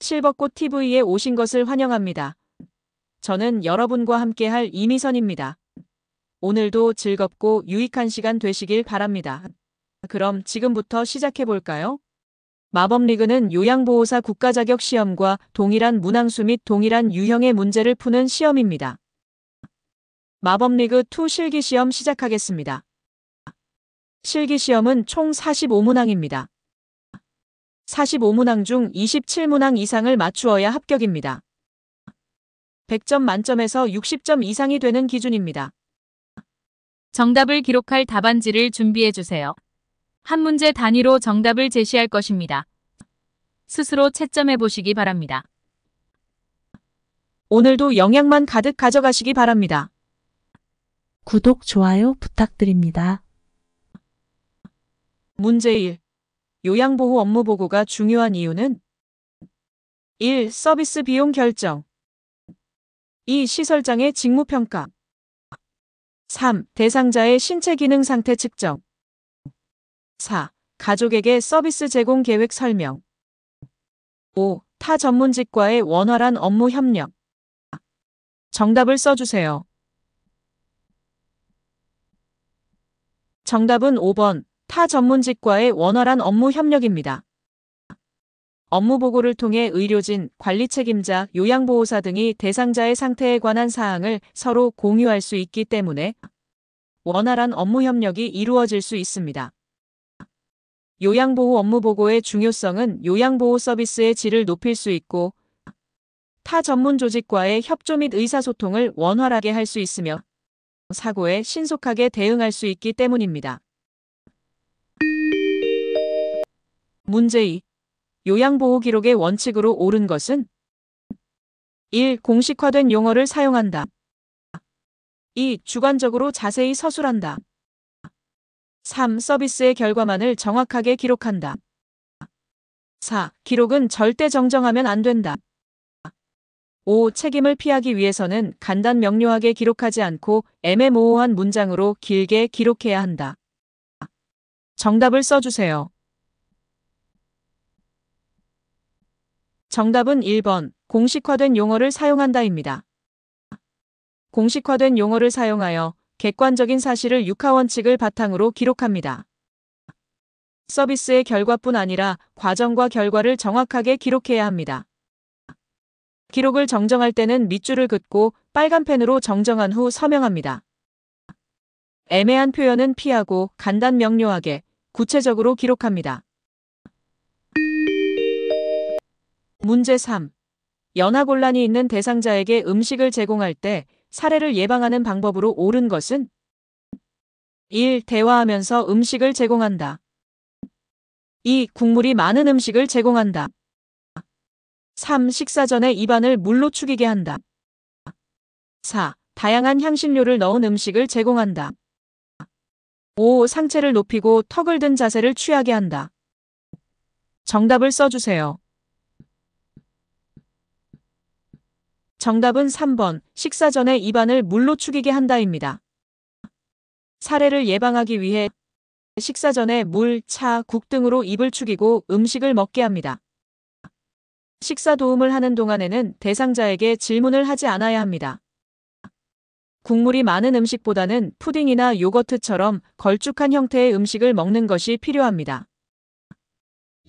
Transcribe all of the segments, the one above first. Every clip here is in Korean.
실버꽃 TV에 오신 것을 환영합니다. 저는 여러분과 함께할 이미선입니다. 오늘도 즐겁고 유익한 시간 되시길 바랍니다. 그럼 지금부터 시작해 볼까요? 마법리그는 요양보호사 국가자격 시험과 동일한 문항수 및 동일한 유형의 문제를 푸는 시험입니다. 마법리그2 실기시험 시작하겠습니다. 실기시험은 총 45문항입니다. 45문항 중 27문항 이상을 맞추어야 합격입니다. 100점 만점에서 60점 이상이 되는 기준입니다. 정답을 기록할 답안지를 준비해 주세요. 한 문제 단위로 정답을 제시할 것입니다. 스스로 채점해 보시기 바랍니다. 오늘도 영양만 가득 가져가시기 바랍니다. 구독, 좋아요 부탁드립니다. 문제 1. 요양보호 업무 보고가 중요한 이유는 1. 서비스 비용 결정 2. 시설장의 직무평가 3. 대상자의 신체 기능 상태 측정 4. 가족에게 서비스 제공 계획 설명 5. 타 전문직과의 원활한 업무 협력. 정답을 써주세요. 정답은 5번 타 전문직과의 원활한 업무 협력입니다. 업무 보고를 통해 의료진, 관리 책임자, 요양보호사 등이 대상자의 상태에 관한 사항을 서로 공유할 수 있기 때문에 원활한 업무 협력이 이루어질 수 있습니다. 요양보호 업무 보고의 중요성은 요양보호 서비스의 질을 높일 수 있고 타 전문 조직과의 협조 및 의사소통을 원활하게 할 수 있으며 사고에 신속하게 대응할 수 있기 때문입니다. 문제 2. 요양보호 기록의 원칙으로 옳은 것은 1. 공식화된 용어를 사용한다. 2. 주관적으로 자세히 서술한다. 3. 서비스의 결과만을 정확하게 기록한다. 4. 기록은 절대 정정하면 안 된다. 5. 책임을 피하기 위해서는 간단 명료하게 기록하지 않고 애매모호한 문장으로 길게 기록해야 한다. 정답을 써주세요. 정답은 1번 공식화된 용어를 사용한다입니다. 공식화된 용어를 사용하여 객관적인 사실을 육하원칙을 바탕으로 기록합니다. 서비스의 결과뿐 아니라 과정과 결과를 정확하게 기록해야 합니다. 기록을 정정할 때는 밑줄을 긋고 빨간 펜으로 정정한 후 서명합니다. 애매한 표현은 피하고 간단 명료하게, 구체적으로 기록합니다. 문제 3. 연하곤란이 있는 대상자에게 음식을 제공할 때 사례를 예방하는 방법으로 옳은 것은 1. 대화하면서 음식을 제공한다. 2. 국물이 많은 음식을 제공한다. 3. 식사 전에 입안을 물로 축이게 한다. 4. 다양한 향신료를 넣은 음식을 제공한다. 5. 상체를 높이고 턱을 든 자세를 취하게 한다. 정답을 써주세요. 정답은 3번 식사 전에 입안을 물로 축이게 한다입니다. 사례를 예방하기 위해 식사 전에 물, 차, 국 등으로 입을 축이고 음식을 먹게 합니다. 식사 도움을 하는 동안에는 대상자에게 질문을 하지 않아야 합니다. 국물이 많은 음식보다는 푸딩이나 요거트처럼 걸쭉한 형태의 음식을 먹는 것이 필요합니다.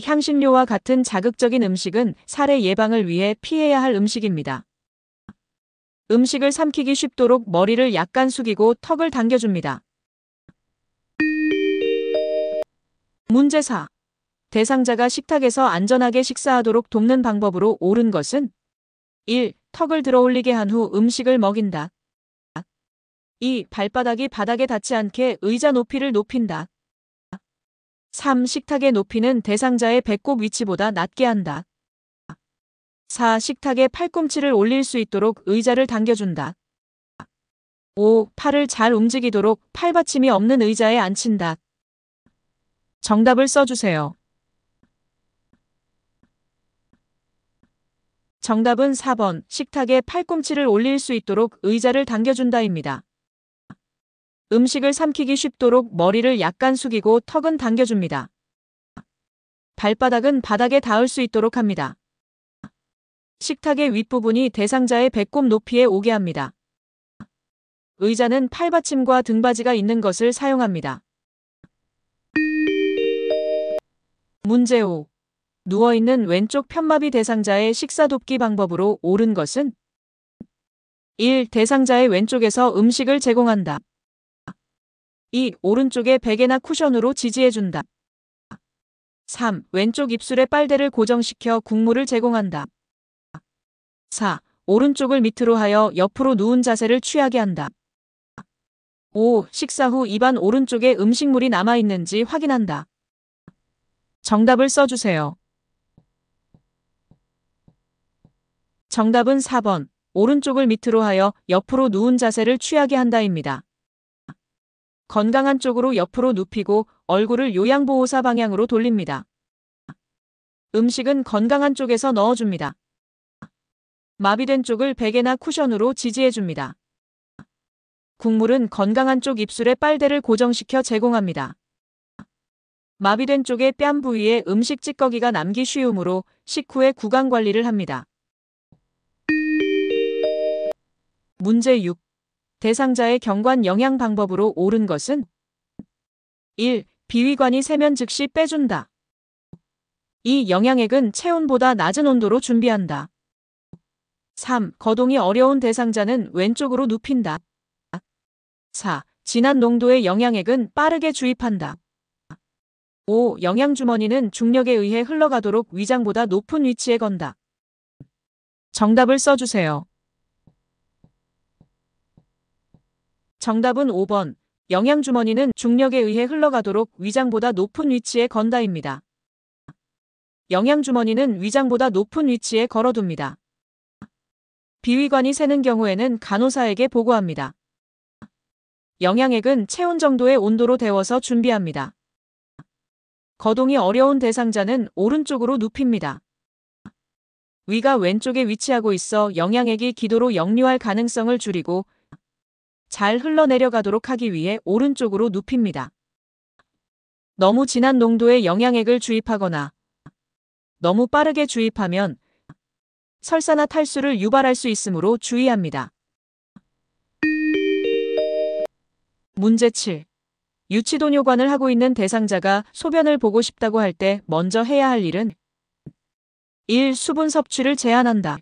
향신료와 같은 자극적인 음식은 사례 예방을 위해 피해야 할 음식입니다. 음식을 삼키기 쉽도록 머리를 약간 숙이고 턱을 당겨줍니다. 문제 4. 대상자가 식탁에서 안전하게 식사하도록 돕는 방법으로 옳은 것은 1. 턱을 들어 올리게 한 후 음식을 먹인다. 2. 발바닥이 바닥에 닿지 않게 의자 높이를 높인다. 3. 식탁의 높이는 대상자의 배꼽 위치보다 낮게 한다. 4. 식탁에 팔꿈치를 올릴 수 있도록 의자를 당겨준다. 5. 팔을 잘 움직이도록 팔받침이 없는 의자에 앉힌다. 정답을 써주세요. 정답은 4번 식탁에 팔꿈치를 올릴 수 있도록 의자를 당겨준다입니다. 음식을 삼키기 쉽도록 머리를 약간 숙이고 턱은 당겨줍니다. 발바닥은 바닥에 닿을 수 있도록 합니다. 식탁의 윗부분이 대상자의 배꼽 높이에 오게 합니다. 의자는 팔받침과 등받이가 있는 것을 사용합니다. 문제 5. 누워있는 왼쪽 편마비 대상자의 식사 돕기 방법으로 옳은 것은 1. 대상자의 왼쪽에서 음식을 제공한다. 2. 오른쪽에 베개나 쿠션으로 지지해준다. 3. 왼쪽 입술에 빨대를 고정시켜 국물을 제공한다. 4. 오른쪽을 밑으로 하여 옆으로 누운 자세를 취하게 한다. 5. 식사 후 입안 오른쪽에 음식물이 남아있는지 확인한다. 정답을 써주세요. 정답은 4번. 오른쪽을 밑으로 하여 옆으로 누운 자세를 취하게 한다입니다. 건강한 쪽으로 옆으로 눕히고 얼굴을 요양보호사 방향으로 돌립니다. 음식은 건강한 쪽에서 넣어줍니다. 마비된 쪽을 베개나 쿠션으로 지지해줍니다. 국물은 건강한 쪽 입술에 빨대를 고정시켜 제공합니다. 마비된 쪽의 뺨 부위에 음식 찌꺼기가 남기 쉬우므로 식후에 구강 관리를 합니다. 문제 6. 대상자의 경관 영양 방법으로 옳은 것은 1. 비위관이 세면 즉시 빼준다. 2. 영양액은 체온보다 낮은 온도로 준비한다. 3. 거동이 어려운 대상자는 왼쪽으로 눕힌다. 4. 진한 농도의 영양액은 빠르게 주입한다. 5. 영양주머니는 중력에 의해 흘러가도록 위장보다 높은 위치에 건다. 정답을 써주세요. 정답은 5번. 영양주머니는 중력에 의해 흘러가도록 위장보다 높은 위치에 건다입니다. 영양주머니는 위장보다 높은 위치에 걸어둡니다. 비위관이 새는 경우에는 간호사에게 보고합니다. 영양액은 체온 정도의 온도로 데워서 준비합니다. 거동이 어려운 대상자는 오른쪽으로 눕힙니다. 위가 왼쪽에 위치하고 있어 영양액이 기도로 역류할 가능성을 줄이고 잘 흘러내려가도록 하기 위해 오른쪽으로 눕힙니다. 너무 진한 농도의 영양액을 주입하거나 너무 빠르게 주입하면 설사나 탈수를 유발할 수 있으므로 주의합니다. 문제 7. 유치도뇨관을 하고 있는 대상자가 소변을 보고 싶다고 할 때 먼저 해야 할 일은 1. 수분 섭취를 제한한다.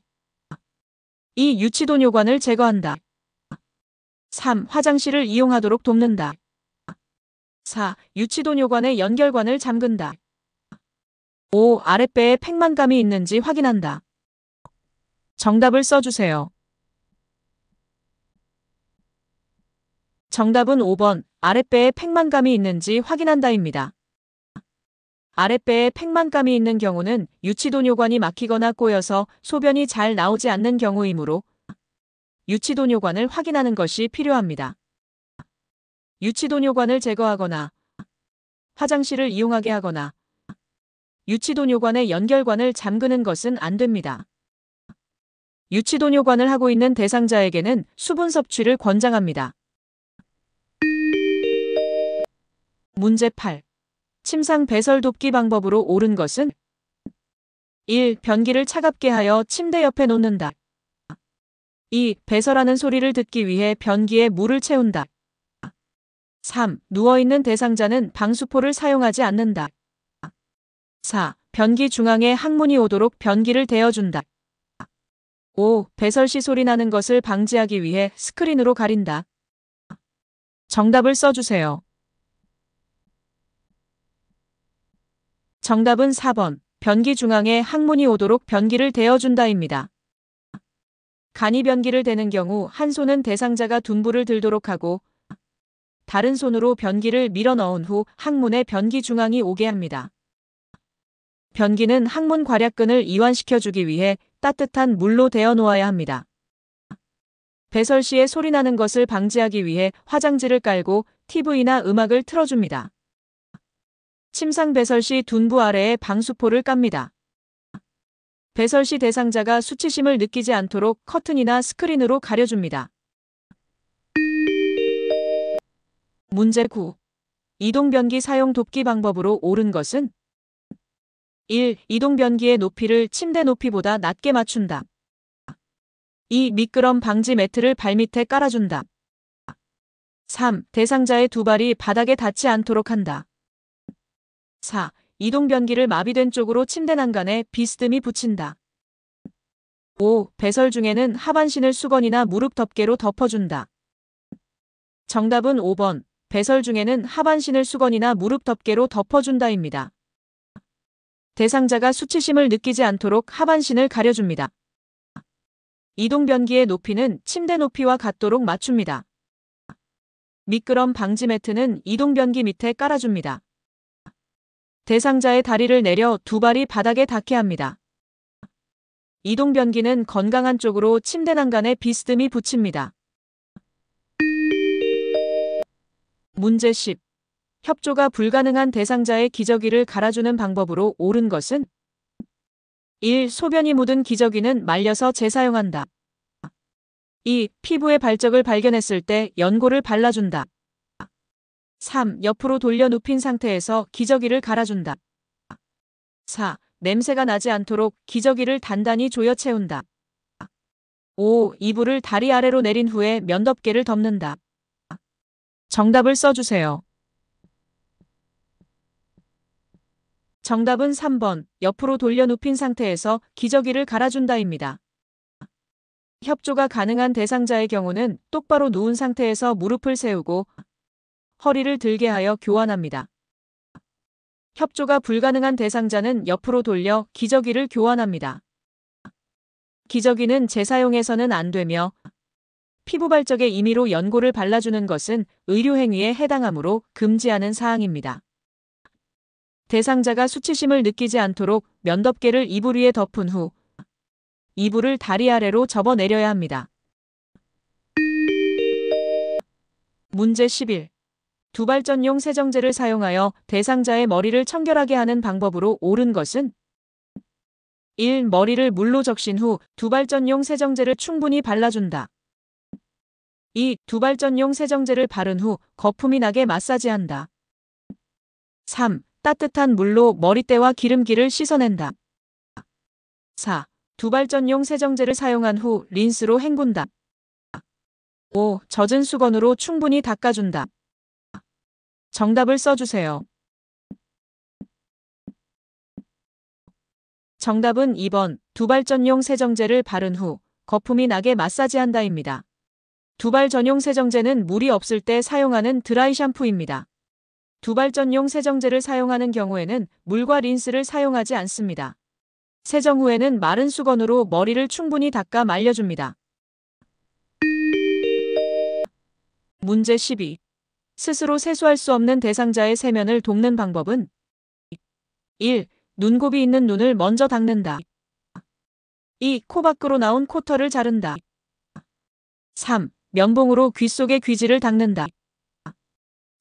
2. 유치도뇨관을 제거한다. 3. 화장실을 이용하도록 돕는다. 4. 유치도뇨관의 연결관을 잠근다. 5. 아랫배에 팽만감이 있는지 확인한다. 정답을 써주세요. 정답은 5번. 아랫배에 팽만감이 있는지 확인한다입니다. 아랫배에 팽만감이 있는 경우는 유치도뇨관이 막히거나 꼬여서 소변이 잘 나오지 않는 경우이므로 유치도뇨관을 확인하는 것이 필요합니다. 유치도뇨관을 제거하거나 화장실을 이용하게 하거나 유치도뇨관의 연결관을 잠그는 것은 안 됩니다. 유치도뇨관을 하고 있는 대상자에게는 수분 섭취를 권장합니다. 문제 8. 침상 배설 돕기 방법으로 옳은 것은 1. 변기를 차갑게 하여 침대 옆에 놓는다. 2. 배설하는 소리를 듣기 위해 변기에 물을 채운다. 3. 누워있는 대상자는 방수포를 사용하지 않는다. 4. 변기 중앙에 항문이 오도록 변기를 대어준다. 5. 배설 시 소리 나는 것을 방지하기 위해 스크린으로 가린다. 정답을 써주세요. 정답은 4번. 변기 중앙에 항문이 오도록 변기를 대어준다입니다. 간이 변기를 대는 경우 한 손은 대상자가 둔부를 들도록 하고 다른 손으로 변기를 밀어 넣은 후 항문에 변기 중앙이 오게 합니다. 변기는 항문 괄약근을 이완시켜주기 위해 따뜻한 물로 데워 놓아야 합니다. 배설 시에 소리 나는 것을 방지하기 위해 화장지를 깔고 TV나 음악을 틀어줍니다. 침상 배설 시 둔부 아래에 방수포를 깝니다. 배설 시 대상자가 수치심을 느끼지 않도록 커튼이나 스크린으로 가려줍니다. 문제 9. 이동 변기 사용 돕기 방법으로 옳은 것은 1. 이동 변기의 높이를 침대 높이보다 낮게 맞춘다. 2. 미끄럼 방지 매트를 발밑에 깔아준다. 3. 대상자의 두 발이 바닥에 닿지 않도록 한다. 4. 이동 변기를 마비된 쪽으로 침대 난간에 비스듬히 붙인다. 5. 배설 중에는 하반신을 수건이나 무릎 덮개로 덮어준다. 정답은 5번. 배설 중에는 하반신을 수건이나 무릎 덮개로 덮어준다입니다. 대상자가 수치심을 느끼지 않도록 하반신을 가려줍니다. 이동 변기의 높이는 침대 높이와 같도록 맞춥니다. 미끄럼 방지 매트는 이동 변기 밑에 깔아줍니다. 대상자의 다리를 내려 두 발이 바닥에 닿게 합니다. 이동 변기는 건강한 쪽으로 침대 난간에 비스듬히 붙입니다. 문제 10. 협조가 불가능한 대상자의 기저귀를 갈아주는 방법으로 옳은 것은 1. 소변이 묻은 기저귀는 말려서 재사용한다. 2. 피부의 발적을 발견했을 때 연고를 발라준다. 3. 옆으로 돌려 눕힌 상태에서 기저귀를 갈아준다. 4. 냄새가 나지 않도록 기저귀를 단단히 조여 채운다. 5. 이불을 다리 아래로 내린 후에 면덮개를 덮는다. 정답을 써주세요. 정답은 3번. 옆으로 돌려 눕힌 상태에서 기저귀를 갈아준다입니다. 협조가 가능한 대상자의 경우는 똑바로 누운 상태에서 무릎을 세우고 허리를 들게 하여 교환합니다. 협조가 불가능한 대상자는 옆으로 돌려 기저귀를 교환합니다. 기저귀는 재사용해서는 안 되며 피부 발적에 임의로 연고를 발라주는 것은 의료행위에 해당하므로 금지하는 사항입니다. 대상자가 수치심을 느끼지 않도록 면덮개를 이불 위에 덮은 후 이불을 다리 아래로 접어 내려야 합니다. 문제 11. 두발전용 세정제를 사용하여 대상자의 머리를 청결하게 하는 방법으로 옳은 것은 1. 머리를 물로 적신 후 두발전용 세정제를 충분히 발라준다. 2. 두발전용 세정제를 바른 후 거품이 나게 마사지한다. 3. 따뜻한 물로 머리때와 기름기를 씻어낸다. 4. 두발전용 세정제를 사용한 후 린스로 헹군다. 5. 젖은 수건으로 충분히 닦아준다. 정답을 써주세요. 정답은 2번. 두발 전용 세정제를 바른 후 거품이 나게 마사지한다입니다. 두발 전용 세정제는 물이 없을 때 사용하는 드라이 샴푸입니다. 두발 전용 세정제를 사용하는 경우에는 물과 린스를 사용하지 않습니다. 세정 후에는 마른 수건으로 머리를 충분히 닦아 말려줍니다. 문제 12. 스스로 세수할 수 없는 대상자의 세면을 돕는 방법은 1. 눈곱이 있는 눈을 먼저 닦는다. 2. 코 밖으로 나온 코털을 자른다. 3. 면봉으로 귀 속의 귀지를 닦는다.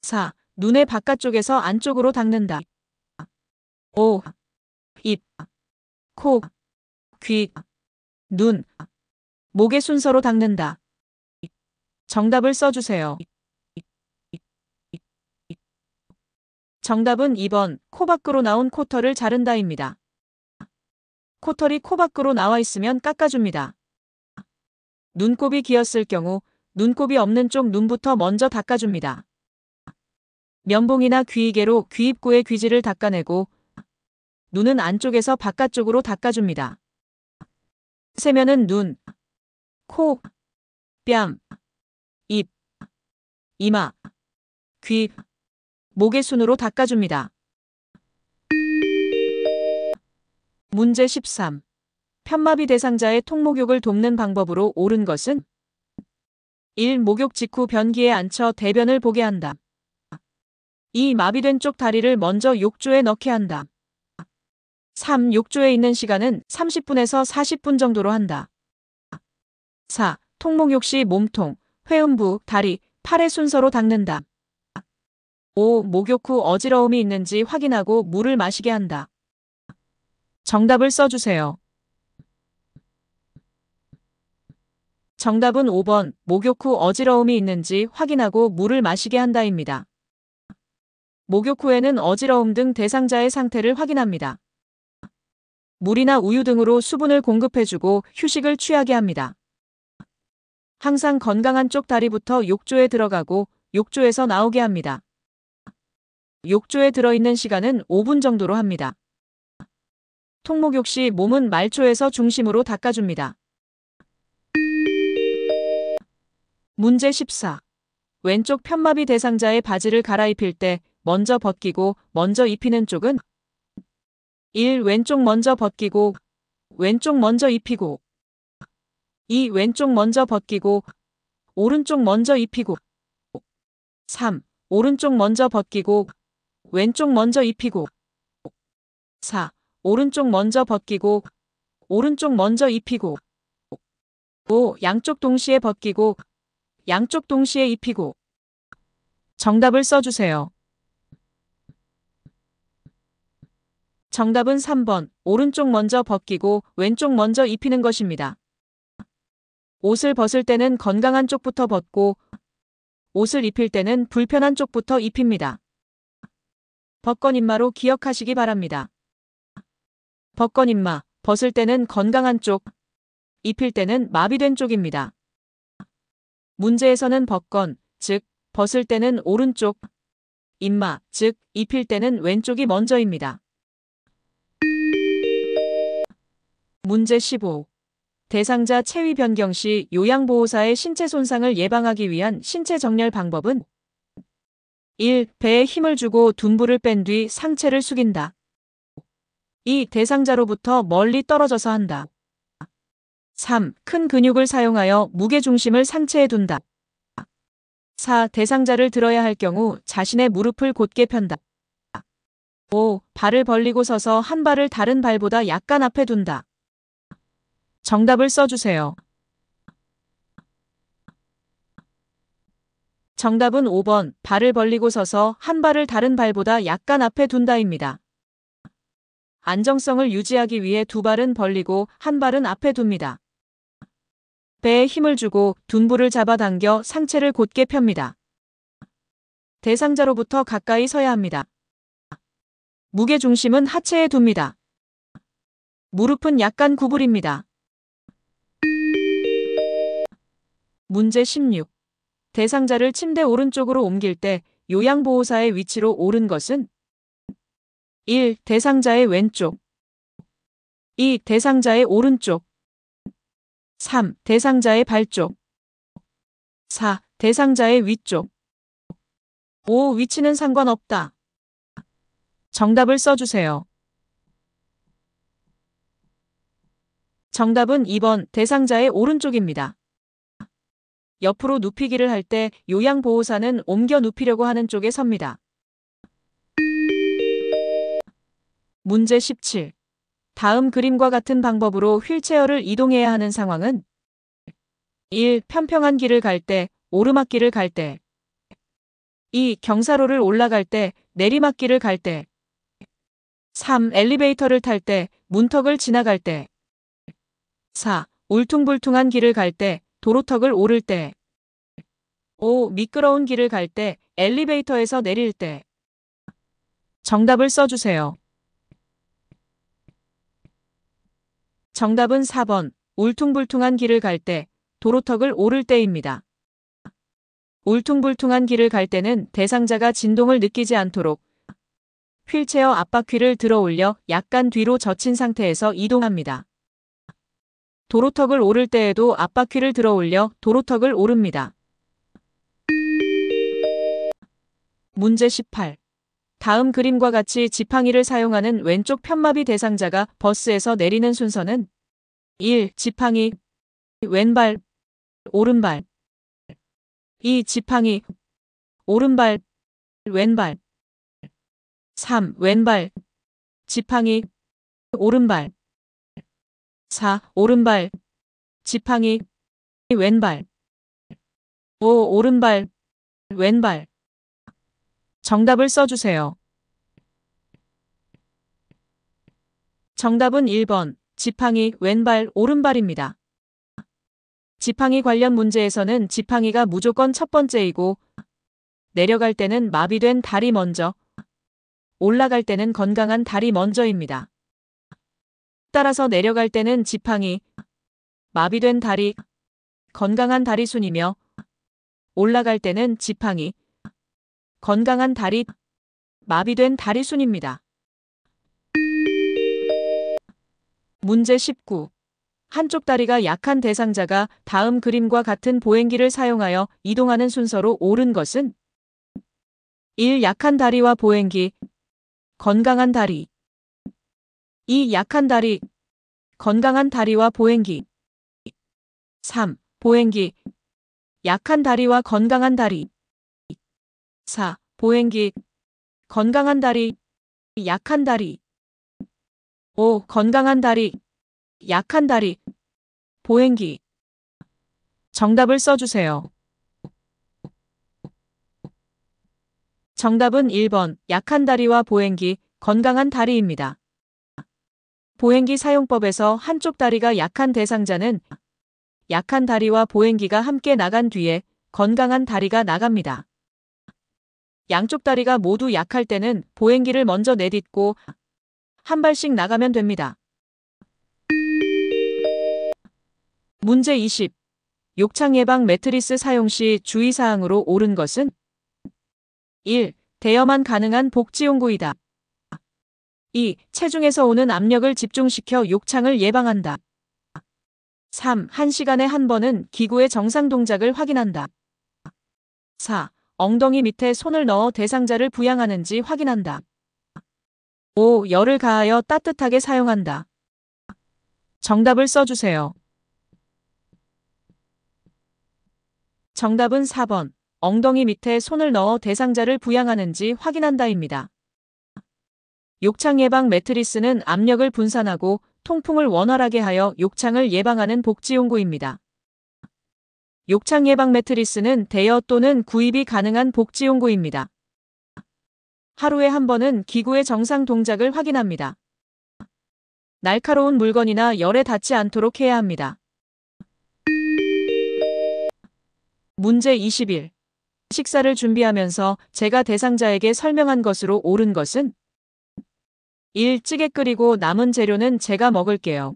4. 눈의 바깥쪽에서 안쪽으로 닦는다. 5. 입, 코, 귀, 눈, 목의 순서로 닦는다. 정답을 써주세요. 정답은 2번. 코 밖으로 나온 코털을 자른다입니다. 코털이 코 밖으로 나와 있으면 깎아줍니다. 눈곱이 기었을 경우 눈곱이 없는 쪽 눈부터 먼저 닦아줍니다. 면봉이나 귀이개로 귀 입구의 귀지를 닦아내고 눈은 안쪽에서 바깥쪽으로 닦아줍니다. 세면은 눈, 코, 뺨, 입, 이마, 귀, 목의 순으로 닦아줍니다. 문제 13. 편마비 대상자의 통목욕을 돕는 방법으로 옳은 것은 1. 목욕 직후 변기에 앉혀 대변을 보게 한다. 2. 마비된 쪽 다리를 먼저 욕조에 넣게 한다. 3. 욕조에 있는 시간은 30분에서 40분 정도로 한다. 4. 통목욕 시 몸통, 회음부, 다리, 팔의 순서로 닦는다. 5. 목욕 후 어지러움이 있는지 확인하고 물을 마시게 한다. 정답을 써주세요. 정답은 5번. 목욕 후 어지러움이 있는지 확인하고 물을 마시게 한다입니다. 목욕 후에는 어지러움 등 대상자의 상태를 확인합니다. 물이나 우유 등으로 수분을 공급해주고 휴식을 취하게 합니다. 항상 건강한 쪽 다리부터 욕조에 들어가고 욕조에서 나오게 합니다. 욕조에 들어있는 시간은 5분 정도로 합니다. 통목욕 시 몸은 말초에서 중심으로 닦아줍니다. 문제 14. 왼쪽 편마비 대상자의 바지를 갈아입힐 때 먼저 벗기고 먼저 입히는 쪽은 1. 왼쪽 먼저 벗기고 왼쪽 먼저 입히고 2. 왼쪽 먼저 벗기고 오른쪽 먼저 입히고 3. 오른쪽 먼저 벗기고 왼쪽 먼저 입히고 4. 오른쪽 먼저 벗기고 오른쪽 먼저 입히고 5. 양쪽 동시에 벗기고 양쪽 동시에 입히고. 정답을 써주세요. 정답은 3번 오른쪽 먼저 벗기고 왼쪽 먼저 입히는 것입니다. 옷을 벗을 때는 건강한 쪽부터 벗고 옷을 입힐 때는 불편한 쪽부터 입힙니다. 벚건임마로 기억하시기 바랍니다. 벚건임마, 벗을 때는 건강한 쪽, 입힐 때는 마비된 쪽입니다. 문제에서는 벚건, 즉 벗을 때는 오른쪽, 임마, 즉 입힐 때는 왼쪽이 먼저입니다. 문제 15. 대상자 체위 변경 시 요양보호사의 신체 손상을 예방하기 위한 신체 정렬 방법은 1. 배에 힘을 주고 둔부를 뺀 뒤 상체를 숙인다. 2. 대상자로부터 멀리 떨어져서 한다. 3. 큰 근육을 사용하여 무게중심을 상체에 둔다. 4. 대상자를 들어야 할 경우 자신의 무릎을 곧게 편다. 5. 발을 벌리고 서서 한 발을 다른 발보다 약간 앞에 둔다. 정답을 써주세요. 정답은 5번 발을 벌리고 서서 한 발을 다른 발보다 약간 앞에 둔다입니다. 안정성을 유지하기 위해 두 발은 벌리고 한 발은 앞에 둡니다. 배에 힘을 주고 둔부를 잡아당겨 상체를 곧게 펴니다. 대상자로부터 가까이 서야 합니다. 무게중심은 하체에 둡니다. 무릎은 약간 구부립니다. 문제 16. 대상자를 침대 오른쪽으로 옮길 때 요양보호사의 위치로 옳은 것은 1. 대상자의 왼쪽 2. 대상자의 오른쪽 3. 대상자의 발쪽 4. 대상자의 위쪽 5. 위치는 상관없다. 정답을 써주세요. 정답은 2번 대상자의 오른쪽입니다. 옆으로 눕히기를 할 때 요양보호사는 옮겨 눕히려고 하는 쪽에 섭니다. 문제 17. 다음 그림과 같은 방법으로 휠체어를 이동해야 하는 상황은 1. 평평한 길을 갈 때, 오르막길을 갈 때 2. 경사로를 올라갈 때, 내리막길을 갈 때 3. 엘리베이터를 탈 때, 문턱을 지나갈 때 4. 울퉁불퉁한 길을 갈 때, 도로턱을 오를 때 5. 미끄러운 길을 갈 때, 엘리베이터에서 내릴 때. 정답을 써주세요. 정답은 4번 울퉁불퉁한 길을 갈 때, 도로턱을 오를 때입니다. 울퉁불퉁한 길을 갈 때는 대상자가 진동을 느끼지 않도록 휠체어 앞바퀴를 들어 올려 약간 뒤로 젖힌 상태에서 이동합니다. 도로턱을 오를 때에도 앞바퀴를 들어 올려 도로턱을 오릅니다. 문제 18. 다음 그림과 같이 지팡이를 사용하는 왼쪽 편마비 대상자가 버스에서 내리는 순서는 1. 지팡이 왼발 오른발 2. 지팡이 오른발 왼발 3. 왼발 지팡이 오른발 4. 오른발 지팡이 왼발 5. 오른발 왼발. 정답을 써주세요. 정답은 1번 지팡이 왼발 오른발입니다. 지팡이 관련 문제에서는 지팡이가 무조건 첫 번째이고 내려갈 때는 마비된 다리 먼저, 올라갈 때는 건강한 다리 먼저입니다. 따라서 내려갈 때는 지팡이, 마비된 다리, 건강한 다리 순이며 올라갈 때는 지팡이, 건강한 다리, 마비된 다리 순입니다. 문제 19. 한쪽 다리가 약한 대상자가 다음 그림과 같은 보행기를 사용하여 이동하는 순서로 옳은 것은 1. 약한 다리와 보행기, 건강한 다리. 2. 약한 다리, 건강한 다리와 보행기. 3. 보행기, 약한 다리와 건강한 다리. 4. 보행기, 건강한 다리, 약한 다리. 5. 건강한 다리, 약한 다리, 보행기. 정답을 써주세요. 정답은 1번 약한 다리와 보행기, 건강한 다리입니다. 보행기 사용법에서 한쪽 다리가 약한 대상자는 약한 다리와 보행기가 함께 나간 뒤에 건강한 다리가 나갑니다. 양쪽 다리가 모두 약할 때는 보행기를 먼저 내딛고 한 발씩 나가면 됩니다. 문제 20. 욕창 예방 매트리스 사용 시 주의사항으로 옳은 것은 1. 대여만 가능한 복지용구이다. 2. 체중에서 오는 압력을 집중시켜 욕창을 예방한다. 3. 1시간에 한 번은 기구의 정상 동작을 확인한다. 4. 엉덩이 밑에 손을 넣어 대상자를 부양하는지 확인한다. 5. 열을 가하여 따뜻하게 사용한다. 정답을 써주세요. 정답은 4번. 엉덩이 밑에 손을 넣어 대상자를 부양하는지 확인한다입니다. 욕창 예방 매트리스는 압력을 분산하고 통풍을 원활하게 하여 욕창을 예방하는 복지용구입니다. 욕창 예방 매트리스는 대여 또는 구입이 가능한 복지용구입니다. 하루에 한 번은 기구의 정상 동작을 확인합니다. 날카로운 물건이나 열에 닿지 않도록 해야 합니다. 문제 21. 식사를 준비하면서 제가 대상자에게 설명한 것으로 옳은 것은 1. 찌개 끓이고 남은 재료는 제가 먹을게요.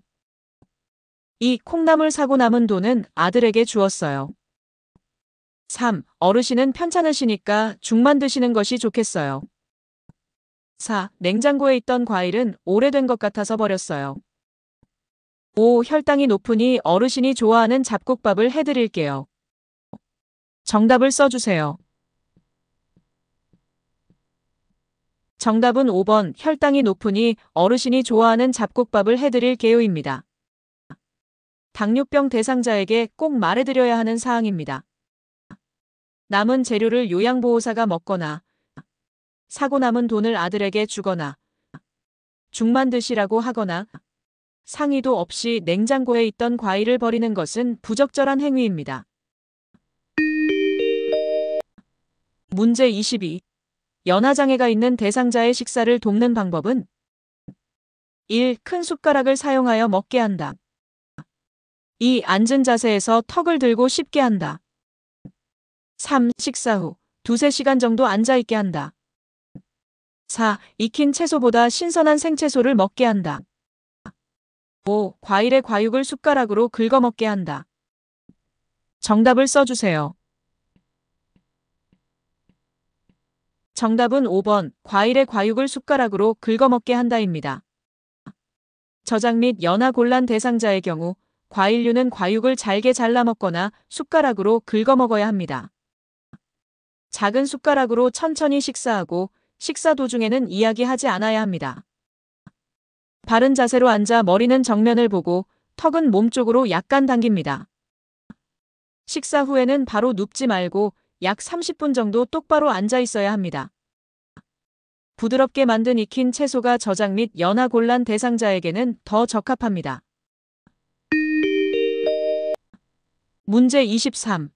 2. 콩나물 사고 남은 돈은 아들에게 주었어요. 3. 어르신은 편찮으시니까 죽만 드시는 것이 좋겠어요. 4. 냉장고에 있던 과일은 오래된 것 같아서 버렸어요. 5. 혈당이 높으니 어르신이 좋아하는 잡곡밥을 해드릴게요. 정답을 써주세요. 정답은 5번 혈당이 높으니 어르신이 좋아하는 잡곡밥을 해드릴게요입니다. 당뇨병 대상자에게 꼭 말해드려야 하는 사항입니다. 남은 재료를 요양보호사가 먹거나 사고 남은 돈을 아들에게 주거나 죽만 드시라고 하거나 상의도 없이 냉장고에 있던 과일을 버리는 것은 부적절한 행위입니다. 문제 22. 연화장애가 있는 대상자의 식사를 돕는 방법은 1. 큰 숟가락을 사용하여 먹게 한다. 2. 앉은 자세에서 턱을 들고 씹게 한다. 3. 식사 후 2-3시간 정도 앉아있게 한다. 4. 익힌 채소보다 신선한 생채소를 먹게 한다. 5. 과일의 과육을 숟가락으로 긁어 먹게 한다. 정답을 써주세요. 정답은 5번 과일의 과육을 숟가락으로 긁어 먹게 한다입니다. 저장 및 연화곤란 대상자의 경우 과일류는 과육을 잘게 잘라 먹거나 숟가락으로 긁어 먹어야 합니다. 작은 숟가락으로 천천히 식사하고 식사 도중에는 이야기하지 않아야 합니다. 바른 자세로 앉아 머리는 정면을 보고 턱은 몸쪽으로 약간 당깁니다. 식사 후에는 바로 눕지 말고 약 30분 정도 똑바로 앉아 있어야 합니다. 부드럽게 만든 익힌 채소가 저장 및 연화곤란 대상자에게는 더 적합합니다. 문제 23.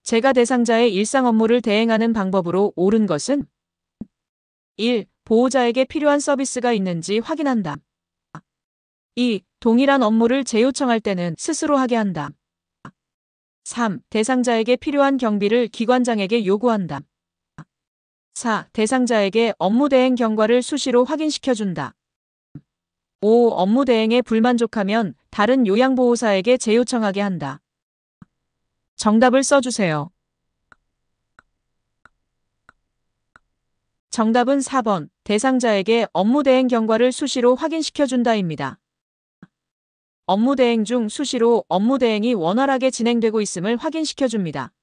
제가 대상자의 일상 업무를 대행하는 방법으로 옳은 것은 1. 보호자에게 필요한 서비스가 있는지 확인한다. 2. 동일한 업무를 재요청할 때는 스스로 하게 한다. 3. 대상자에게 필요한 경비를 기관장에게 요구한다. 4. 대상자에게 업무 대행 경과를 수시로 확인시켜준다. 5. 업무 대행에 불만족하면 다른 요양보호사에게 재요청하게 한다. 정답을 써주세요. 정답은 4번. 대상자에게 업무 대행 경과를 수시로 확인시켜준다입니다. 업무 대행 중 수시로 업무 대행이 원활하게 진행되고 있음을 확인시켜줍니다.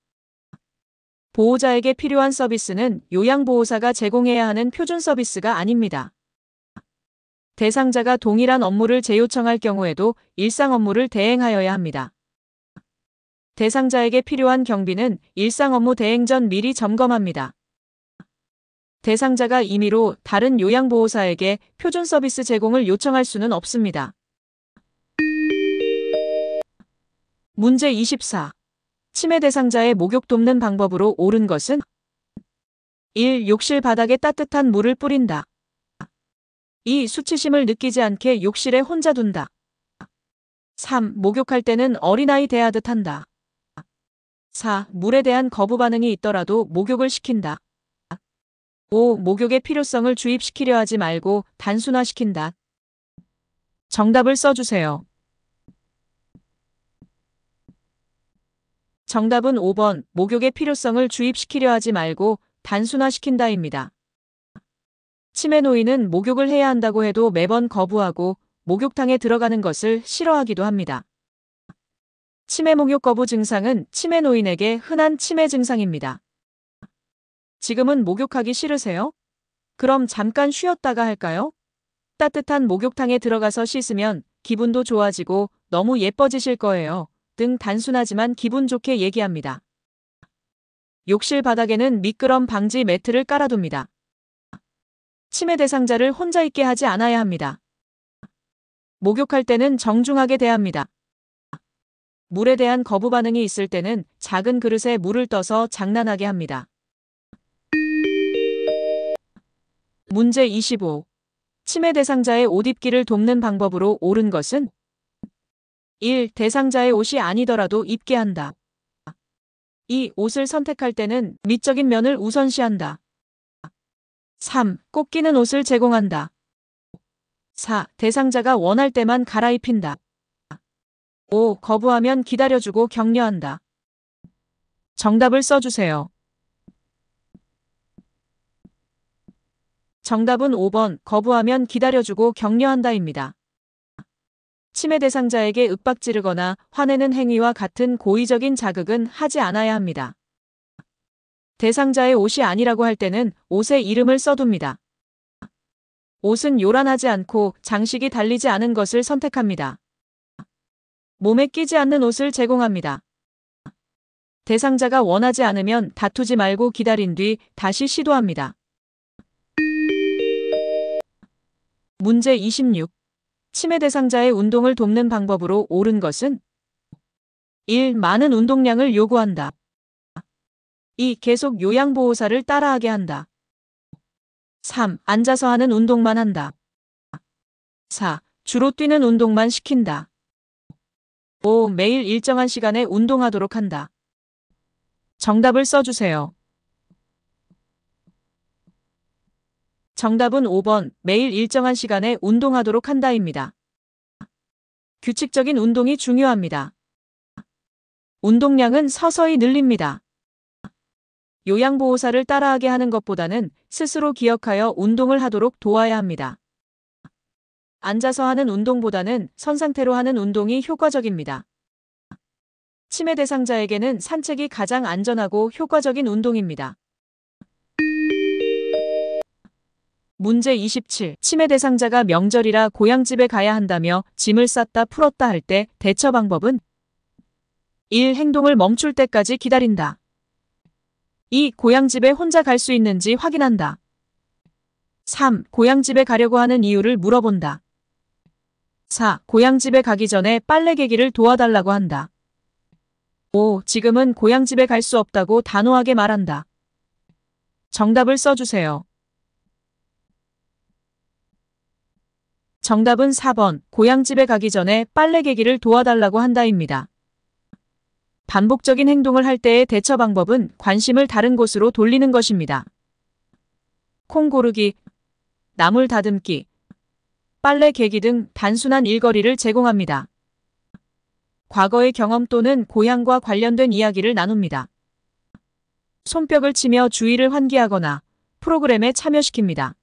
보호자에게 필요한 서비스는 요양보호사가 제공해야 하는 표준 서비스가 아닙니다. 대상자가 동일한 업무를 재요청할 경우에도 일상 업무를 대행하여야 합니다. 대상자에게 필요한 경비는 일상 업무 대행 전 미리 점검합니다. 대상자가 임의로 다른 요양보호사에게 표준 서비스 제공을 요청할 수는 없습니다. 문제 24. 치매 대상자의 목욕 돕는 방법으로 옳은 것은 1. 욕실 바닥에 따뜻한 물을 뿌린다. 2. 수치심을 느끼지 않게 욕실에 혼자 둔다. 3. 목욕할 때는 어린아이 대하듯 한다. 4. 물에 대한 거부 반응이 있더라도 목욕을 시킨다. 5. 목욕의 필요성을 주입시키려 하지 말고 단순화시킨다. 정답을 써주세요. 정답은 5번. 목욕의 필요성을 주입시키려 하지 말고 단순화시킨다입니다. 치매 노인은 목욕을 해야 한다고 해도 매번 거부하고 목욕탕에 들어가는 것을 싫어하기도 합니다. 치매 목욕 거부 증상은 치매 노인에게 흔한 치매 증상입니다. 지금은 목욕하기 싫으세요? 그럼 잠깐 쉬었다가 할까요? 따뜻한 목욕탕에 들어가서 씻으면 기분도 좋아지고 너무 예뻐지실 거예요. 등 단순하지만 기분 좋게 얘기합니다. 욕실 바닥에는 미끄럼 방지 매트를 깔아둡니다. 치매 대상자를 혼자 있게 하지 않아야 합니다. 목욕할 때는 정중하게 대합니다. 물에 대한 거부 반응이 있을 때는 작은 그릇에 물을 떠서 장난하게 합니다. 문제 25. 치매 대상자의 옷 입기를 돕는 방법으로 옳은 것은 1. 대상자의 옷이 아니더라도 입게 한다. 2. 옷을 선택할 때는 미적인 면을 우선시한다. 3. 꼭 끼는 옷을 제공한다. 4. 대상자가 원할 때만 갈아입힌다. 5. 거부하면 기다려주고 격려한다. 정답을 써주세요. 정답은 5번. 거부하면 기다려주고 격려한다입니다. 치매 대상자에게 윽박지르거나 화내는 행위와 같은 고의적인 자극은 하지 않아야 합니다. 대상자의 옷이 아니라고 할 때는 옷에 이름을 써둡니다. 옷은 요란하지 않고 장식이 달리지 않은 것을 선택합니다. 몸에 끼지 않는 옷을 제공합니다. 대상자가 원하지 않으면 다투지 말고 기다린 뒤 다시 시도합니다. 문제 26. 치매 대상자의 운동을 돕는 방법으로 옳은 것은 1. 많은 운동량을 요구한다. 2. 계속 요양보호사를 따라하게 한다. 3. 앉아서 하는 운동만 한다. 4. 주로 뛰는 운동만 시킨다. 5. 매일 일정한 시간에 운동하도록 한다. 정답을 써주세요. 정답은 5번. 매일 일정한 시간에 운동하도록 한다입니다. 규칙적인 운동이 중요합니다. 운동량은 서서히 늘립니다. 요양보호사를 따라하게 하는 것보다는 스스로 기억하여 운동을 하도록 도와야 합니다. 앉아서 하는 운동보다는 선 상태로 하는 운동이 효과적입니다. 치매 대상자에게는 산책이 가장 안전하고 효과적인 운동입니다. 문제 27. 치매 대상자가 명절이라 고향집에 가야 한다며 짐을 쌌다 풀었다 할 때 대처 방법은 1. 행동을 멈출 때까지 기다린다. 2. 고향집에 혼자 갈 수 있는지 확인한다. 3. 고향집에 가려고 하는 이유를 물어본다. 4. 고향집에 가기 전에 빨래 개기를 도와달라고 한다. 5. 지금은 고향집에 갈 수 없다고 단호하게 말한다. 정답을 써주세요. 정답은 4번. 고향집에 가기 전에 빨래 개기를 도와달라고 한다입니다. 반복적인 행동을 할 때의 대처 방법은 관심을 다른 곳으로 돌리는 것입니다. 콩 고르기, 나물 다듬기, 빨래 개기 등 단순한 일거리를 제공합니다. 과거의 경험 또는 고향과 관련된 이야기를 나눕니다. 손뼉을 치며 주의를 환기하거나 프로그램에 참여시킵니다.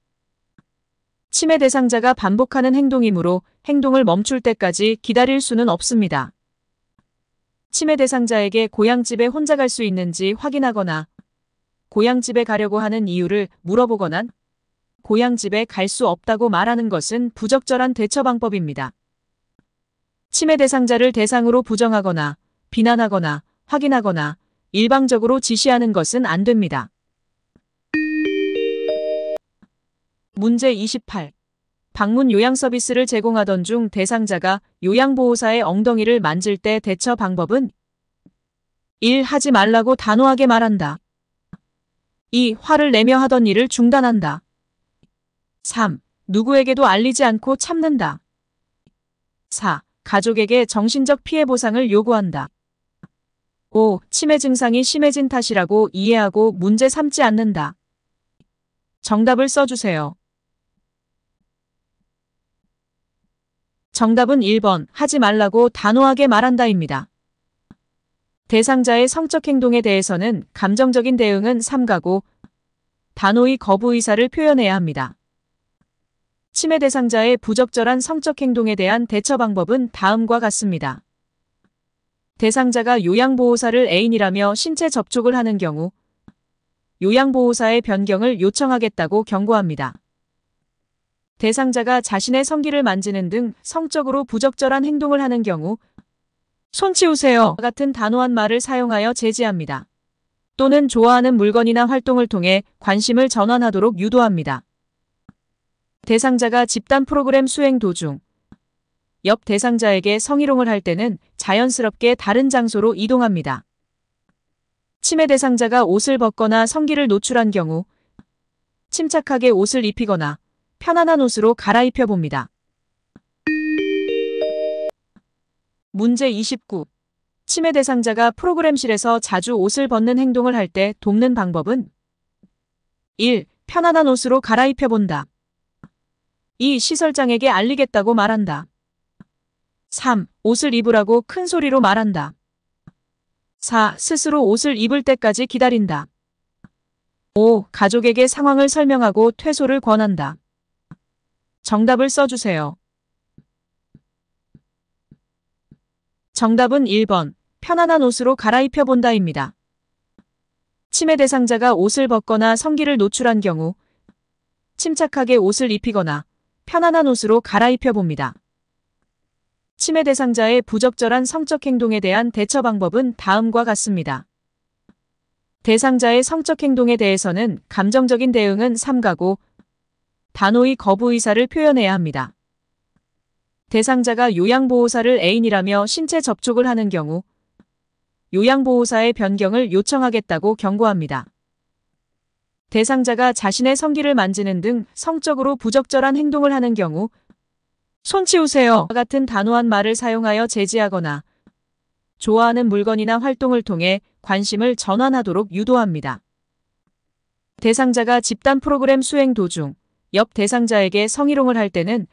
치매 대상자가 반복하는 행동이므로 행동을 멈출 때까지 기다릴 수는 없습니다. 치매 대상자에게 고향집에 혼자 갈 수 있는지 확인하거나 고향집에 가려고 하는 이유를 물어보거나 고향집에 갈 수 없다고 말하는 것은 부적절한 대처 방법입니다. 치매 대상자를 대상으로 부정하거나 비난하거나 확인하거나 일방적으로 지시하는 것은 안 됩니다. 문제 28. 방문 요양 서비스를 제공하던 중 대상자가 요양보호사의 엉덩이를 만질 때 대처 방법은 1. 하지 말라고 단호하게 말한다. 2. 화를 내며 하던 일을 중단한다. 3. 누구에게도 알리지 않고 참는다. 4. 가족에게 정신적 피해 보상을 요구한다. 5. 치매 증상이 심해진 탓이라고 이해하고 문제 삼지 않는다. 정답을 써주세요. 정답은 1번 하지 말라고 단호하게 말한다입니다. 대상자의 성적 행동에 대해서는 감정적인 대응은 삼가고 단호히 거부 의사를 표현해야 합니다. 치매 대상자의 부적절한 성적 행동에 대한 대처 방법은 다음과 같습니다. 대상자가 요양보호사를 애인이라며 신체 접촉을 하는 경우 요양보호사의 변경을 요청하겠다고 경고합니다. 대상자가 자신의 성기를 만지는 등 성적으로 부적절한 행동을 하는 경우 손 치우세요 같은 단호한 말을 사용하여 제지합니다. 또는 좋아하는 물건이나 활동을 통해 관심을 전환하도록 유도합니다. 대상자가 집단 프로그램 수행 도중 옆 대상자에게 성희롱을 할 때는 자연스럽게 다른 장소로 이동합니다. 치매 대상자가 옷을 벗거나 성기를 노출한 경우 침착하게 옷을 입히거나 편안한 옷으로 갈아입혀 봅니다. 문제 29. 치매 대상자가 프로그램실에서 자주 옷을 벗는 행동을 할 때 돕는 방법은 1. 편안한 옷으로 갈아입혀 본다. 2. 시설장에게 알리겠다고 말한다. 3. 옷을 입으라고 큰 소리로 말한다. 4. 스스로 옷을 입을 때까지 기다린다. 5. 가족에게 상황을 설명하고 퇴소를 권한다. 정답을 써주세요. 정답은 1번 편안한 옷으로 갈아입혀 본다입니다. 치매 대상자가 옷을 벗거나 성기를 노출한 경우 침착하게 옷을 입히거나 편안한 옷으로 갈아입혀 봅니다. 치매 대상자의 부적절한 성적 행동에 대한 대처 방법은 다음과 같습니다. 대상자의 성적 행동에 대해서는 감정적인 대응은 삼가고 단호히 거부 의사를 표현해야 합니다. 대상자가 요양보호사를 애인이라며 신체 접촉을 하는 경우 요양보호사의 변경을 요청하겠다고 경고합니다. 대상자가 자신의 성기를 만지는 등 성적으로 부적절한 행동을 하는 경우 손 치우세요 같은 단호한 말을 사용하여 제지하거나 좋아하는 물건이나 활동을 통해 관심을 전환하도록 유도합니다. 대상자가 집단 프로그램 수행 도중 옆 대상자에게 성희롱을 할 때는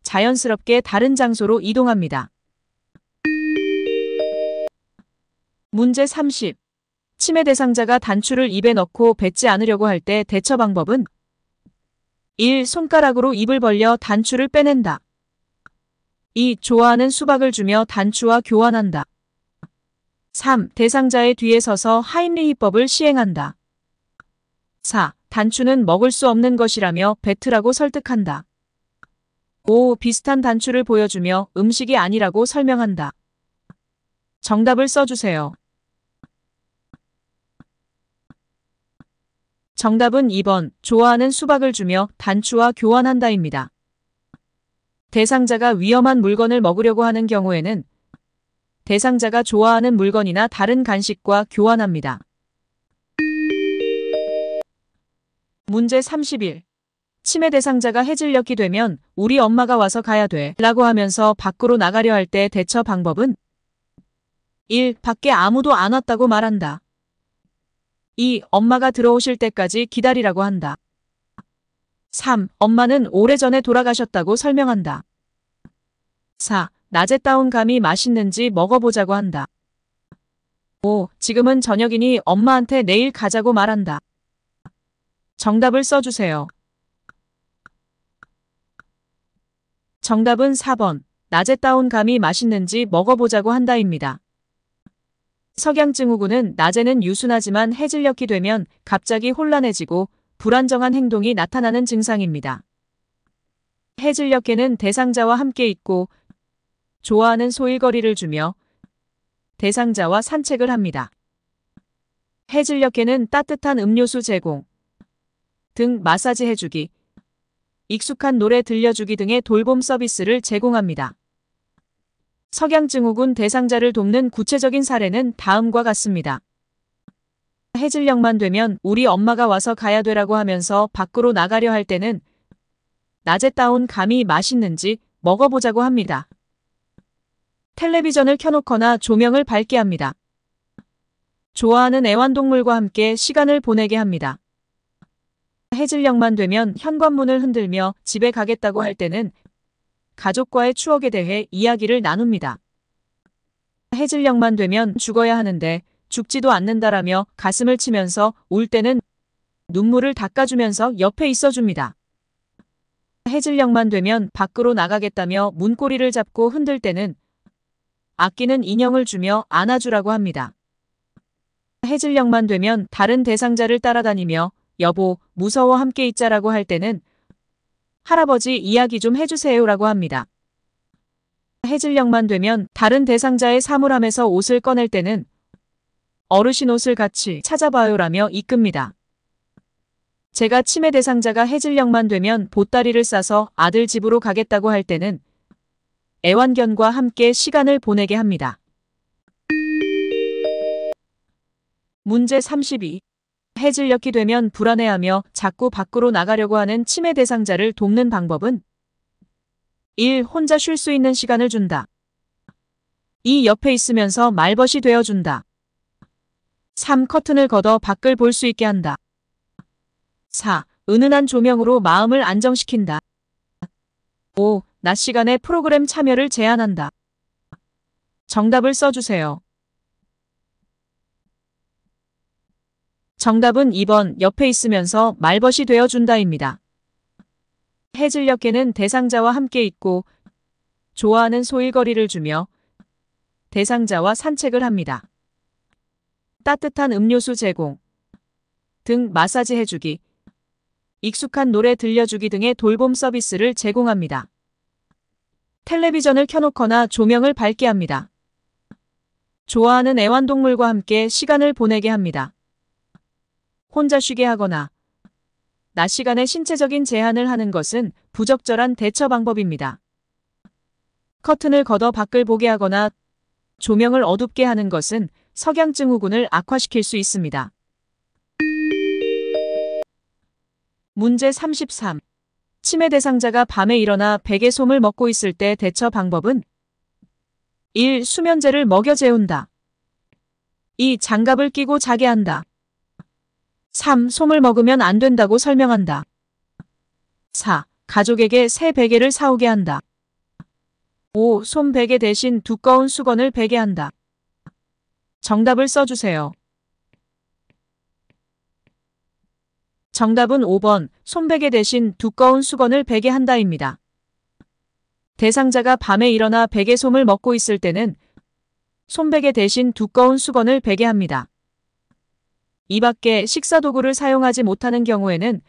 자연스럽게 다른 장소로 이동합니다. 문제 30. 치매 대상자가 단추를 입에 넣고 뱉지 않으려고 할 때 대처 방법은 1. 손가락으로 입을 벌려 단추를 빼낸다. 2. 좋아하는 수박을 주며 단추와 교환한다. 3. 대상자의 뒤에 서서 하임리히법을 시행한다. 4. 단추는 먹을 수 없는 것이라며 뱉으라고 설득한다. 5. 비슷한 단추를 보여주며 음식이 아니라고 설명한다. 정답을 써주세요. 정답은 2번 좋아하는 수박을 주며 단추와 교환한다입니다. 대상자가 위험한 물건을 먹으려고 하는 경우에는 대상자가 좋아하는 물건이나 다른 간식과 교환합니다. 문제 31. 치매 대상자가 해질녘이 되면 우리 엄마가 와서 가야 돼 라고 하면서 밖으로 나가려 할 때 대처 방법은 1. 밖에 아무도 안 왔다고 말한다. 2. 엄마가 들어오실 때까지 기다리라고 한다. 3. 엄마는 오래전에 돌아가셨다고 설명한다. 4. 낮에 따온 감이 맛있는지 먹어보자고 한다. 5. 지금은 저녁이니 엄마한테 내일 가자고 말한다. 정답을 써주세요. 정답은 4번. 낮에 따온 감이 맛있는지 먹어보자고 한다입니다. 석양증후군은 낮에는 유순하지만 해질녘이 되면 갑자기 혼란해지고 불안정한 행동이 나타나는 증상입니다. 해질녘에는 대상자와 함께 있고 좋아하는 소일거리를 주며 대상자와 산책을 합니다. 해질녘에는 따뜻한 음료수 제공, 등 마사지 해주기, 익숙한 노래 들려주기 등의 돌봄 서비스를 제공합니다. 석양증후군 대상자를 돕는 구체적인 사례는 다음과 같습니다. 해질녘만 되면 우리 엄마가 와서 가야 되라고 하면서 밖으로 나가려 할 때는 낮에 따온 감이 맛있는지 먹어보자고 합니다. 텔레비전을 켜놓거나 조명을 밝게 합니다. 좋아하는 애완동물과 함께 시간을 보내게 합니다. 해질녘만 되면 현관문을 흔들며 집에 가겠다고 할 때는 가족과의 추억에 대해 이야기를 나눕니다. 해질녘만 되면 죽어야 하는데 죽지도 않는다라며 가슴을 치면서 울 때는 눈물을 닦아주면서 옆에 있어줍니다. 해질녘만 되면 밖으로 나가겠다며 문고리를 잡고 흔들 때는 아끼는 인형을 주며 안아주라고 합니다. 해질녘만 되면 다른 대상자를 따라다니며 여보, 무서워 함께 있자라고 할 때는 할아버지 이야기 좀 해주세요라고 합니다. 해질녘만 되면 다른 대상자의 사물함에서 옷을 꺼낼 때는 어르신 옷을 같이 찾아봐요라며 이끕니다. 제가 치매 대상자가 해질녘만 되면 보따리를 싸서 아들 집으로 가겠다고 할 때는 애완견과 함께 시간을 보내게 합니다. 문제 32. 해질녘이 되면 불안해하며 자꾸 밖으로 나가려고 하는 치매 대상자를 돕는 방법은 1. 혼자 쉴 수 있는 시간을 준다. 2. 옆에 있으면서 말벗이 되어준다. 3. 커튼을 걷어 밖을 볼 수 있게 한다. 4. 은은한 조명으로 마음을 안정시킨다. 5. 낮 시간에 프로그램 참여를 제한한다. 정답을 써주세요. 정답은 2번 옆에 있으면서 말벗이 되어준다입니다. 해질녘에는 대상자와 함께 있고 좋아하는 소일거리를 주며 대상자와 산책을 합니다. 따뜻한 음료수 제공, 등 마사지 해주기, 익숙한 노래 들려주기 등의 돌봄 서비스를 제공합니다. 텔레비전을 켜놓거나 조명을 밝게 합니다. 좋아하는 애완동물과 함께 시간을 보내게 합니다. 혼자 쉬게 하거나 낮 시간에 신체적인 제한을 하는 것은 부적절한 대처 방법입니다. 커튼을 걷어 밖을 보게 하거나 조명을 어둡게 하는 것은 석양증후군을 악화시킬 수 있습니다. 문제 33. 치매 대상자가 밤에 일어나 베개 솜을 먹고 있을 때 대처 방법은 1. 수면제를 먹여 재운다. 2. 장갑을 끼고 자게 한다. 3. 솜을 먹으면 안 된다고 설명한다. 4. 가족에게 새 베개를 사오게 한다. 5. 솜 베개 대신 두꺼운 수건을 베게 한다. 정답을 써주세요. 정답은 5번, 솜베개 대신 두꺼운 수건을 베게 한다입니다. 대상자가 밤에 일어나 베개 솜을 먹고 있을 때는 솜베개 대신 두꺼운 수건을 베게 합니다. 이 밖에 식사도구를 사용하지 못하는 경우에는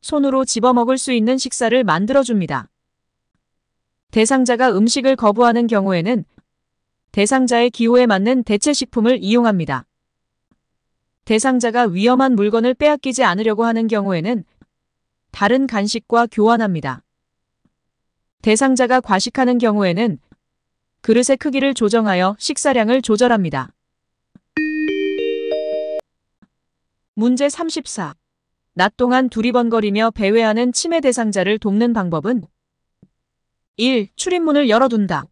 손으로 집어먹을 수 있는 식사를 만들어줍니다. 대상자가 음식을 거부하는 경우에는 대상자의 기호에 맞는 대체식품을 이용합니다. 대상자가 위험한 물건을 빼앗기지 않으려고 하는 경우에는 다른 간식과 교환합니다. 대상자가 과식하는 경우에는 그릇의 크기를 조정하여 식사량을 조절합니다. 문제 34. 낮 동안 두리번거리며 배회하는 치매 대상자를 돕는 방법은 1. 출입문을 열어둔다.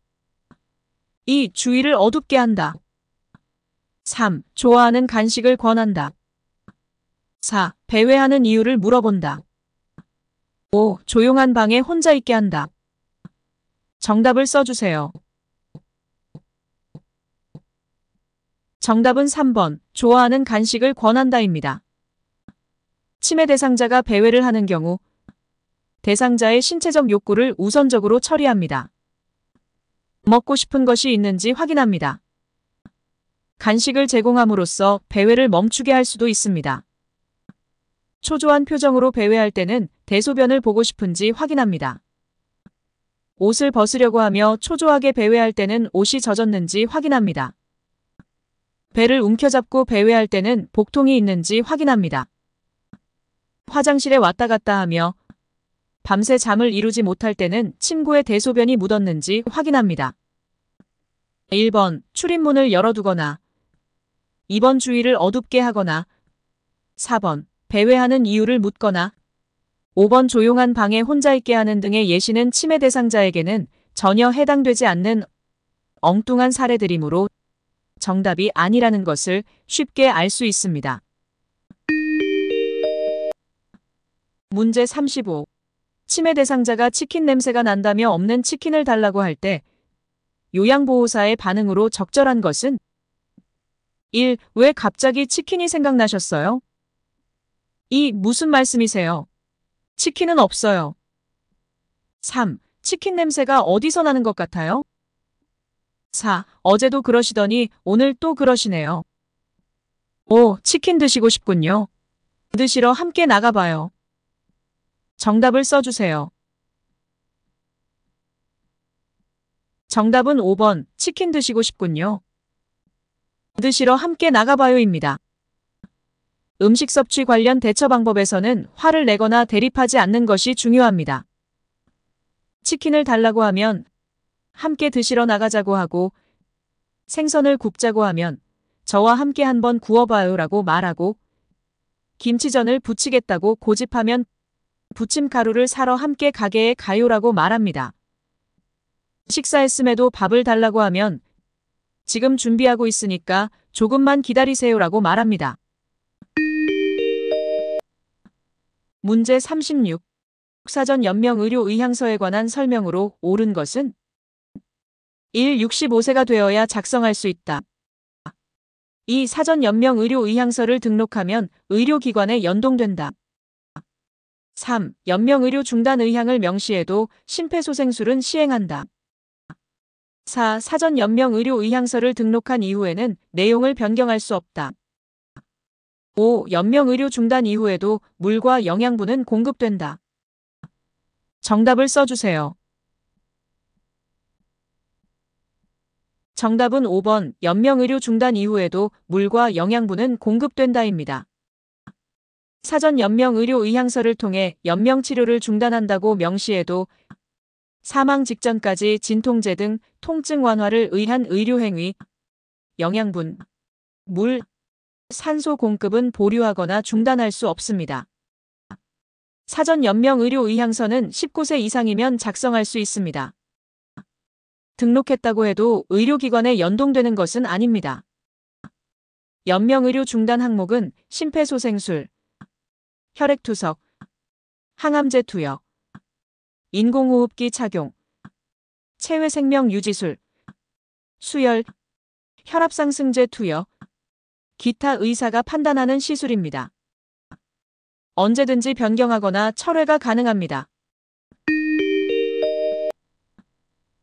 2. 주위를 어둡게 한다. 3. 좋아하는 간식을 권한다. 4. 배회하는 이유를 물어본다. 5. 조용한 방에 혼자 있게 한다. 정답을 써주세요. 정답은 3번. 좋아하는 간식을 권한다입니다. 치매 대상자가 배회를 하는 경우 대상자의 신체적 욕구를 우선적으로 처리합니다. 먹고 싶은 것이 있는지 확인합니다. 간식을 제공함으로써 배회를 멈추게 할 수도 있습니다. 초조한 표정으로 배회할 때는 대소변을 보고 싶은지 확인합니다. 옷을 벗으려고 하며 초조하게 배회할 때는 옷이 젖었는지 확인합니다. 배를 움켜잡고 배회할 때는 복통이 있는지 확인합니다. 화장실에 왔다 갔다 하며 밤새 잠을 이루지 못할 때는 침구에 대소변이 묻었는지 확인합니다. 1번. 출입문을 열어두거나 2번. 주위를 어둡게 하거나 4번. 배회하는 이유를 묻거나 5번. 조용한 방에 혼자 있게 하는 등의 예시는 치매 대상자에게는 전혀 해당되지 않는 엉뚱한 사례들이므로 정답이 아니라는 것을 쉽게 알 수 있습니다. 문제 35. 치매 대상자가 치킨 냄새가 난다며 없는 치킨을 달라고 할 때 요양보호사의 반응으로 적절한 것은 1. 왜 갑자기 치킨이 생각나셨어요? 2. 무슨 말씀이세요? 치킨은 없어요. 3. 치킨 냄새가 어디서 나는 것 같아요? 4. 어제도 그러시더니 오늘 또 그러시네요. 5. 치킨 드시고 싶군요. 드시러 함께 나가봐요. 정답을 써주세요. 정답은 5번. 치킨 드시고 싶군요. 드시러 함께 나가봐요입니다. 음식 섭취 관련 대처 방법에서는 화를 내거나 대립하지 않는 것이 중요합니다. 치킨을 달라고 하면 함께 드시러 나가자고 하고 생선을 굽자고 하면 저와 함께 한번 구워봐요라고 말하고 김치전을 부치겠다고 고집하면 부침가루를 사러 함께 가게에 가요라고 말합니다. 식사했음에도 밥을 달라고 하면 지금 준비하고 있으니까 조금만 기다리세요라고 말합니다. 문제 36. 사전 연명 의료 의향서에 관한 설명으로 옳은 것은 1. 65세가 되어야 작성할 수 있다. 2. 사전 연명 의료 의향서를 등록하면 의료기관에 연동된다. 3. 연명 의료 중단 의향을 명시해도 심폐소생술은 시행한다. 4. 사전 연명 의료 의향서를 등록한 이후에는 내용을 변경할 수 없다. 5. 연명 의료 중단 이후에도 물과 영양분은 공급된다. 정답을 써주세요. 정답은 5번. 연명 의료 중단 이후에도 물과 영양분은 공급된다입니다. 사전 연명 의료 의향서를 통해 연명 치료를 중단한다고 명시해도 사망 직전까지 진통제 등 통증 완화를 의한 의료행위, 영양분, 물, 산소 공급은 보류하거나 중단할 수 없습니다. 사전 연명 의료 의향서는 19세 이상이면 작성할 수 있습니다. 등록했다고 해도 의료기관에 연동되는 것은 아닙니다. 연명 의료 중단 항목은 심폐소생술, 혈액투석, 항암제 투여, 인공호흡기 착용, 체외생명 유지술, 수혈, 혈압상승제 투여, 기타 의사가 판단하는 시술입니다. 언제든지 변경하거나 철회가 가능합니다.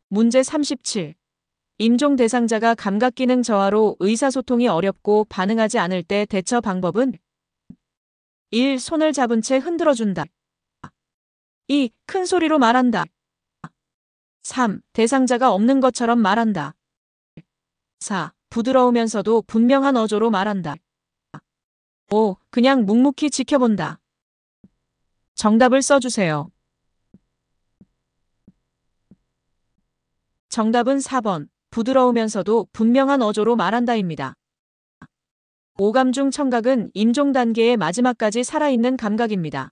문제 37. 임종 대상자가 감각기능 저하로 의사소통이 어렵고 반응하지 않을 때 대처 방법은 1. 손을 잡은 채 흔들어준다. 2. 큰 소리로 말한다. 3. 대상자가 없는 것처럼 말한다. 4. 부드러우면서도 분명한 어조로 말한다. 5. 그냥 묵묵히 지켜본다. 정답을 써주세요. 정답은 4번. 부드러우면서도 분명한 어조로 말한다입니다. 오감 중 청각은 임종 단계의 마지막까지 살아있는 감각입니다.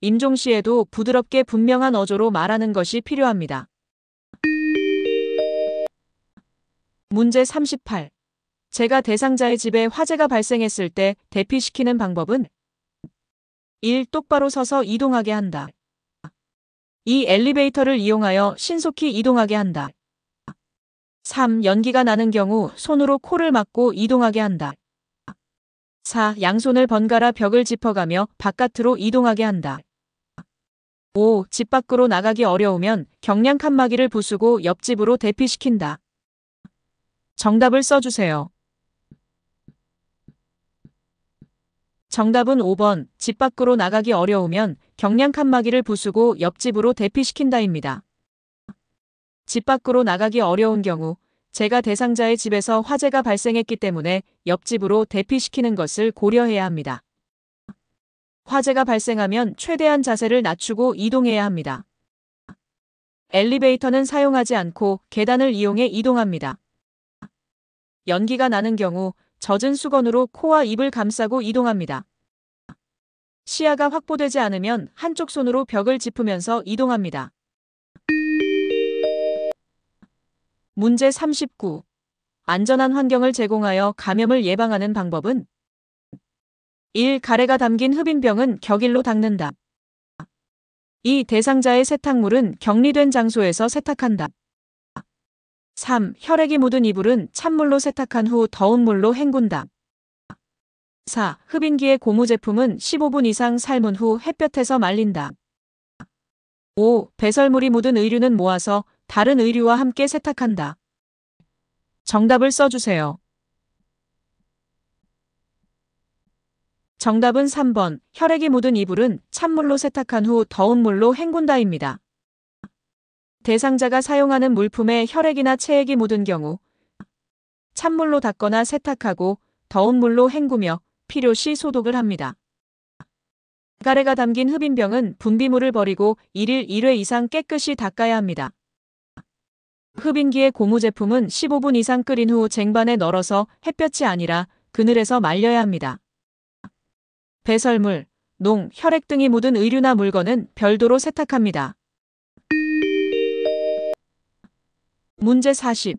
임종 시에도 부드럽게 분명한 어조로 말하는 것이 필요합니다. 문제 38. 제가 대상자의 집에 화재가 발생했을 때 대피시키는 방법은 1. 똑바로 서서 이동하게 한다. 2. 엘리베이터를 이용하여 신속히 이동하게 한다. 3. 연기가 나는 경우 손으로 코를 막고 이동하게 한다. 4. 양손을 번갈아 벽을 짚어가며 바깥으로 이동하게 한다. 5. 집 밖으로 나가기 어려우면 경량 칸막이를 부수고 옆집으로 대피시킨다. 정답을 써주세요. 정답은 5번. 집 밖으로 나가기 어려우면 경량 칸막이를 부수고 옆집으로 대피시킨다입니다. 집 밖으로 나가기 어려운 경우 제가 대상자의 집에서 화재가 발생했기 때문에 옆집으로 대피시키는 것을 고려해야 합니다. 화재가 발생하면 최대한 자세를 낮추고 이동해야 합니다. 엘리베이터는 사용하지 않고 계단을 이용해 이동합니다. 연기가 나는 경우 젖은 수건으로 코와 입을 감싸고 이동합니다. 시야가 확보되지 않으면 한쪽 손으로 벽을 짚으면서 이동합니다. 문제 39. 안전한 환경을 제공하여 감염을 예방하는 방법은 1. 가래가 담긴 흡인병은 격일로 닦는다. 2. 대상자의 세탁물은 격리된 장소에서 세탁한다. 3. 혈액이 묻은 이불은 찬물로 세탁한 후 더운 물로 헹군다. 4. 흡인기의 고무 제품은 15분 이상 삶은 후 햇볕에서 말린다. 5. 배설물이 묻은 의류는 모아서 다른 의류와 함께 세탁한다. 정답을 써주세요. 정답은 3번. 혈액이 묻은 이불은 찬물로 세탁한 후 더운 물로 헹군다입니다. 대상자가 사용하는 물품에 혈액이나 체액이 묻은 경우 찬물로 닦거나 세탁하고 더운 물로 헹구며 필요시 소독을 합니다. 가래가 담긴 흡인병은 분비물을 버리고 1일 1회 이상 깨끗이 닦아야 합니다. 흡인기의 고무 제품은 15분 이상 끓인 후 쟁반에 널어서 햇볕이 아니라 그늘에서 말려야 합니다. 배설물, 농, 혈액 등이 묻은 의류나 물건은 별도로 세탁합니다. 문제 40.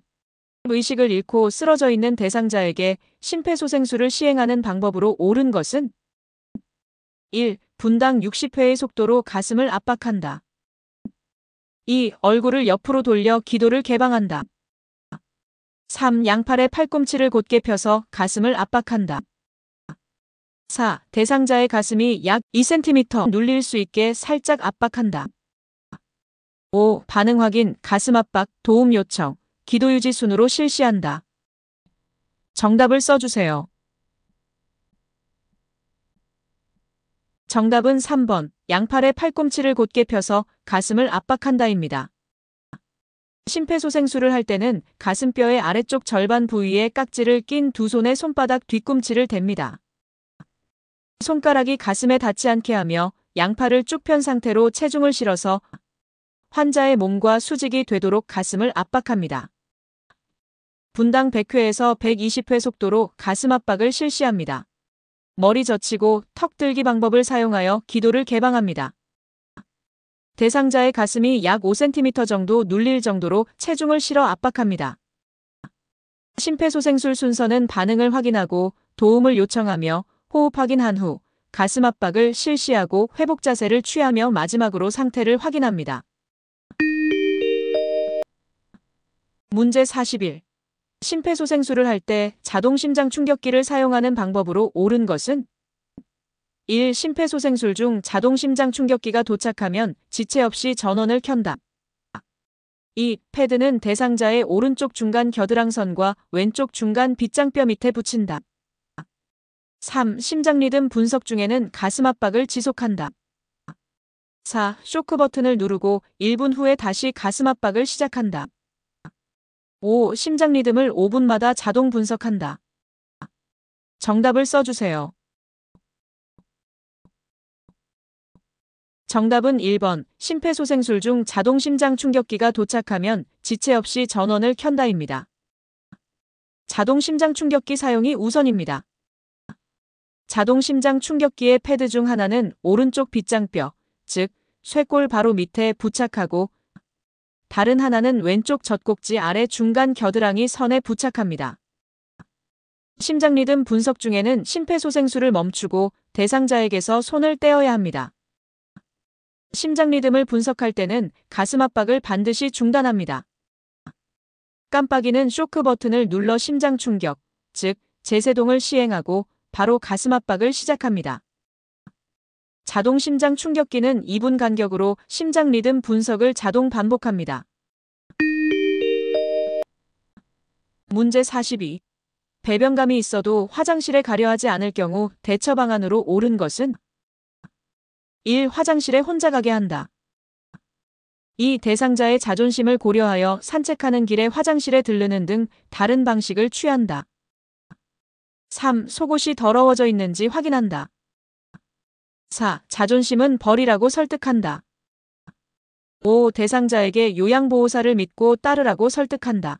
의식을 잃고 쓰러져 있는 대상자에게 심폐소생술을 시행하는 방법으로 옳은 것은 1. 분당 60회의 속도로 가슴을 압박한다. 2. 얼굴을 옆으로 돌려 기도를 개방한다. 3. 양팔의 팔꿈치를 곧게 펴서 가슴을 압박한다. 4. 대상자의 가슴이 약 2cm 눌릴 수 있게 살짝 압박한다. 5. 반응 확인, 가슴 압박, 도움 요청, 기도 유지 순으로 실시한다. 정답을 써주세요. 정답은 3번. 양팔의 팔꿈치를 곧게 펴서 가슴을 압박한다입니다. 심폐소생술을 할 때는 가슴뼈의 아래쪽 절반 부위에 깍지를 낀 두 손의 손바닥 뒤꿈치를 댑니다. 손가락이 가슴에 닿지 않게 하며 양팔을 쭉 편 상태로 체중을 실어서 환자의 몸과 수직이 되도록 가슴을 압박합니다. 분당 100회에서 120회 속도로 가슴 압박을 실시합니다. 머리 젖히고 턱 들기 방법을 사용하여 기도를 개방합니다. 대상자의 가슴이 약 5cm 정도 눌릴 정도로 체중을 실어 압박합니다. 심폐소생술 순서는 반응을 확인하고 도움을 요청하며 호흡 확인한 후 가슴 압박을 실시하고 회복 자세를 취하며 마지막으로 상태를 확인합니다. 문제 41. 심폐소생술을 할 때 자동 심장 충격기를 사용하는 방법으로 옳은 것은 1. 심폐소생술 중 자동 심장 충격기가 도착하면 지체 없이 전원을 켠다. 2. 패드는 대상자의 오른쪽 중간 겨드랑선과 왼쪽 중간 빗장뼈 밑에 붙인다. 3. 심장 리듬 분석 중에는 가슴 압박을 지속한다. 4. 쇼크 버튼을 누르고 1분 후에 다시 가슴 압박을 시작한다. 5. 심장 리듬을 5분마다 자동 분석한다. 정답을 써주세요. 정답은 1번. 심폐소생술 중 자동 심장 충격기가 도착하면 지체 없이 전원을 켠다입니다. 자동 심장 충격기 사용이 우선입니다. 자동 심장 충격기의 패드 중 하나는 오른쪽 빗장뼈, 즉 쇄골 바로 밑에 부착하고 다른 하나는 왼쪽 젖꼭지 아래 중간 겨드랑이 선에 부착합니다. 심장 리듬 분석 중에는 심폐소생술을 멈추고 대상자에게서 손을 떼어야 합니다. 심장 리듬을 분석할 때는 가슴 압박을 반드시 중단합니다. 깜빡이는 쇼크 버튼을 눌러 심장 충격, 즉 제세동을 시행하고 바로 가슴 압박을 시작합니다. 자동 심장 충격기는 2분 간격으로 심장 리듬 분석을 자동 반복합니다. 문제 42. 배변감이 있어도 화장실에 가려 하지 않을 경우 대처 방안으로 옳은 것은 1. 화장실에 혼자 가게 한다. 2. 대상자의 자존심을 고려하여 산책하는 길에 화장실에 들르는 등 다른 방식을 취한다. 3. 속옷이 더러워져 있는지 확인한다. 4. 자존심은 버리라고 설득한다. 5. 대상자에게 요양보호사를 믿고 따르라고 설득한다.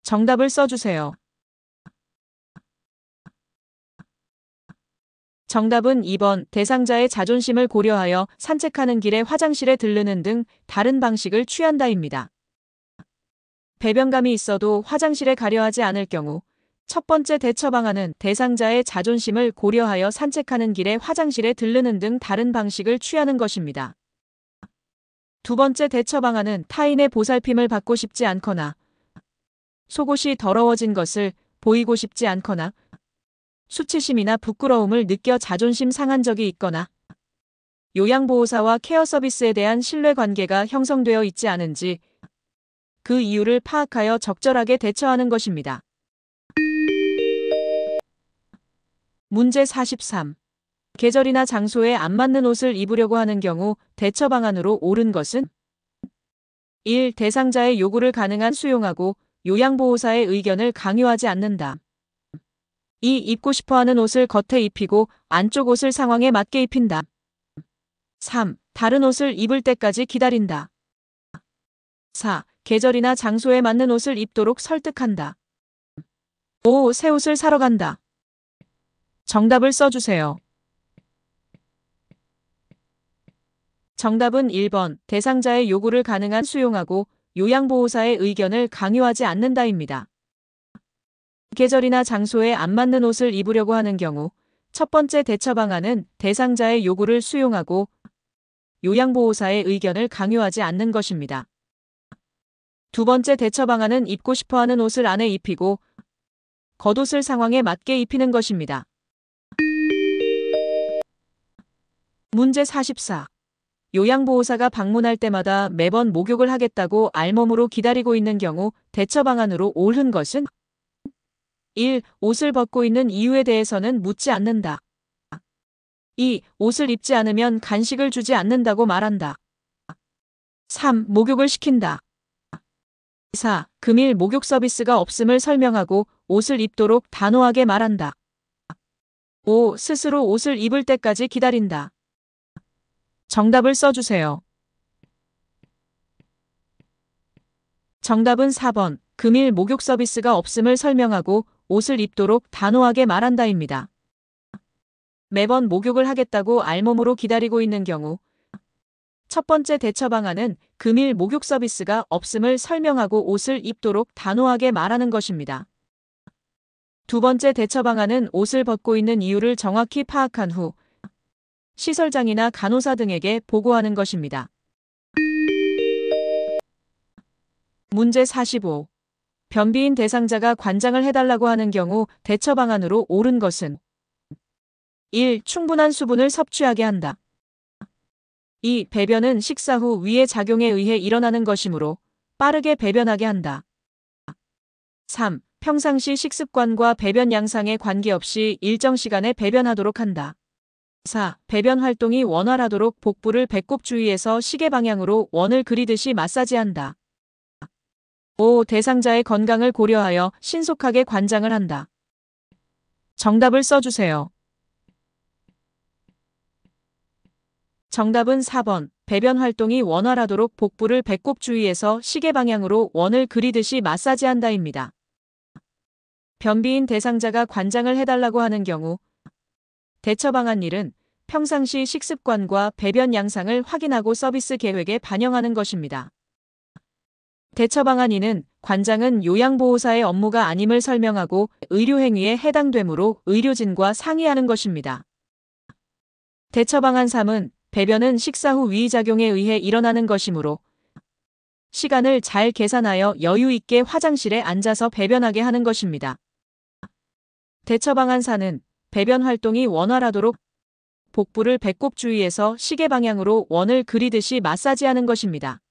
정답을 써주세요. 정답은 2번 대상자의 자존심을 고려하여 산책하는 길에 화장실에 들르는 등 다른 방식을 취한다입니다. 배변감이 있어도 화장실에 가려 하지 않을 경우 첫 번째 대처 방안은 대상자의 자존심을 고려하여 산책하는 길에 화장실에 들르는 등 다른 방식을 취하는 것입니다. 두 번째 대처 방안은 타인의 보살핌을 받고 싶지 않거나 속옷이 더러워진 것을 보이고 싶지 않거나 수치심이나 부끄러움을 느껴 자존심 상한 적이 있거나 요양보호사와 케어 서비스에 대한 신뢰관계가 형성되어 있지 않은지 그 이유를 파악하여 적절하게 대처하는 것입니다. 문제 43. 계절이나 장소에 안 맞는 옷을 입으려고 하는 경우 대처 방안으로 옳은 것은 1. 대상자의 요구를 가능한 수용하고 요양보호사의 의견을 강요하지 않는다. 2. 입고 싶어하는 옷을 겉에 입히고 안쪽 옷을 상황에 맞게 입힌다. 3. 다른 옷을 입을 때까지 기다린다. 4. 계절이나 장소에 맞는 옷을 입도록 설득한다. 5. 새 옷을 사러 간다. 정답을 써주세요. 정답은 1번 대상자의 요구를 가능한 수용하고 요양보호사의 의견을 강요하지 않는다입니다. 계절이나 장소에 안 맞는 옷을 입으려고 하는 경우 첫 번째 대처 방안은 대상자의 요구를 수용하고 요양보호사의 의견을 강요하지 않는 것입니다. 두 번째 대처 방안은 입고 싶어하는 옷을 안에 입히고 겉옷을 상황에 맞게 입히는 것입니다. 문제 44. 요양보호사가 방문할 때마다 매번 목욕을 하겠다고 알몸으로 기다리고 있는 경우 대처 방안으로 옳은 것은 1. 옷을 벗고 있는 이유에 대해서는 묻지 않는다. 2. 옷을 입지 않으면 간식을 주지 않는다고 말한다. 3. 목욕을 시킨다. 4. 금일 목욕 서비스가 없음을 설명하고 옷을 입도록 단호하게 말한다. 5. 스스로 옷을 입을 때까지 기다린다. 정답을 써주세요. 정답은 4번 금일 목욕 서비스가 없음을 설명하고 옷을 입도록 단호하게 말한다입니다. 매번 목욕을 하겠다고 알몸으로 기다리고 있는 경우 첫 번째 대처 방안은 금일 목욕 서비스가 없음을 설명하고 옷을 입도록 단호하게 말하는 것입니다. 두 번째 대처 방안은 옷을 벗고 있는 이유를 정확히 파악한 후 시설장이나 간호사 등에게 보고하는 것입니다. 문제 45. 변비인 대상자가 관장을 해달라고 하는 경우 대처 방안으로 옳은 것은 1. 충분한 수분을 섭취하게 한다. 2. 배변은 식사 후 위의 작용에 의해 일어나는 것이므로 빠르게 배변하게 한다. 3. 평상시 식습관과 배변 양상에 관계없이 일정 시간에 배변하도록 한다. 4. 배변 활동이 원활하도록 복부를 배꼽 주위에서 시계 방향으로 원을 그리듯이 마사지한다. 5. 대상자의 건강을 고려하여 신속하게 관장을 한다. 정답을 써주세요. 정답은 4번 배변 활동이 원활하도록 복부를 배꼽 주위에서 시계 방향으로 원을 그리듯이 마사지한다입니다. 변비인 대상자가 관장을 해달라고 하는 경우 대처 방안 1은 평상시 식습관과 배변 양상을 확인하고 서비스 계획에 반영하는 것입니다. 대처 방안 2는 관장은 요양보호사의 업무가 아님을 설명하고 의료행위에 해당되므로 의료진과 상의하는 것입니다. 대처 방안 3은 배변은 식사 후 위의작용에 의해 일어나는 것이므로 시간을 잘 계산하여 여유 있게 화장실에 앉아서 배변하게 하는 것입니다. 대처 방안 4는 배변 활동이 원활하도록 복부를 배꼽 주위에서 시계 방향으로 원을 그리듯이 마사지하는 것입니다.